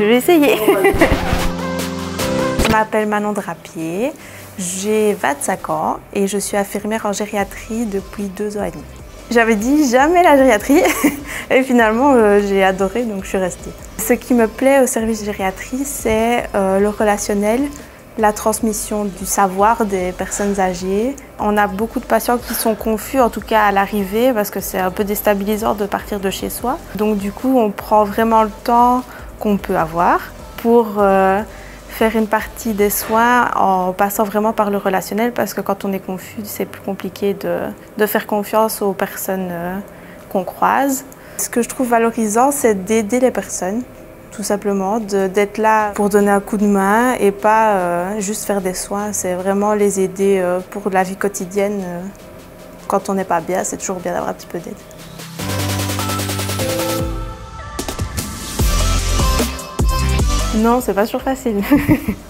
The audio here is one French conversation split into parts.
Je vais essayer. Je m'appelle Manon Drapier, j'ai 25 ans et je suis infirmière en gériatrie depuis 2 ans et demi. J'avais dit jamais la gériatrie et finalement j'ai adoré, donc je suis restée. Ce qui me plaît au service gériatrie, c'est le relationnel, la transmission du savoir des personnes âgées. On a beaucoup de patients qui sont confus, en tout cas à l'arrivée, parce que c'est un peu déstabilisant de partir de chez soi. Donc du coup, on prend vraiment le temps qu'on peut avoir pour faire une partie des soins en passant vraiment par le relationnel, parce que quand on est confus, c'est plus compliqué de faire confiance aux personnes qu'on croise. Ce que je trouve valorisant, c'est d'aider les personnes, tout simplement, d'être là pour donner un coup de main et pas juste faire des soins. C'est vraiment les aider pour la vie quotidienne. Quand on n'est pas bien, c'est toujours bien d'avoir un petit peu d'aide. Non, c'est pas toujours facile,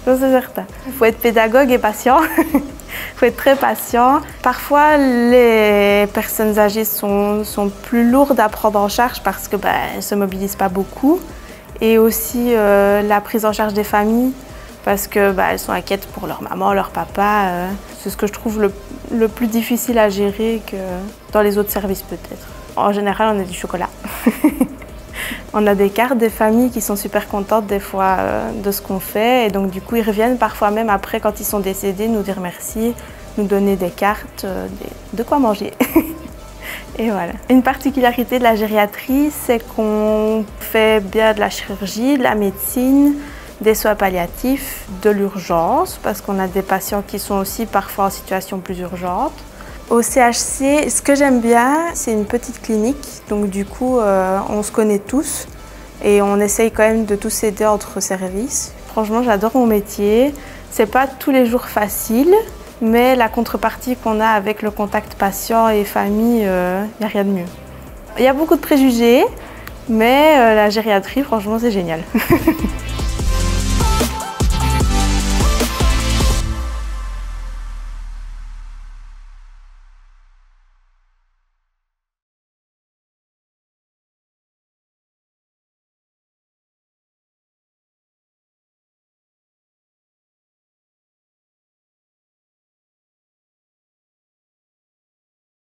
ça c'est certain. Il faut être pédagogue et patient, il faut être très patient. Parfois, les personnes âgées sont plus lourdes à prendre en charge parce qu'elles ne se mobilisent pas beaucoup. Et aussi la prise en charge des familles, parce qu'elles sont inquiètes pour leur maman, leur papa. C'est ce que je trouve le plus difficile à gérer que dans les autres services peut-être. En général, on a du chocolat. On a des cartes des familles qui sont super contentes des fois de ce qu'on fait et donc du coup ils reviennent parfois même après quand ils sont décédés nous dire merci, nous donner des cartes, de quoi manger. Et voilà. Une particularité de la gériatrie, c'est qu'on fait bien de la chirurgie, de la médecine, des soins palliatifs, de l'urgence parce qu'on a des patients qui sont aussi parfois en situation plus urgente. Au CHC, ce que j'aime bien, c'est une petite clinique, donc du coup, on se connaît tous et on essaye quand même de tous s'aider entre services. Franchement, j'adore mon métier. C'est pas tous les jours facile, mais la contrepartie qu'on a avec le contact patient et famille, il n'y a rien de mieux. Il y a beaucoup de préjugés, mais la gériatrie, franchement, c'est génial.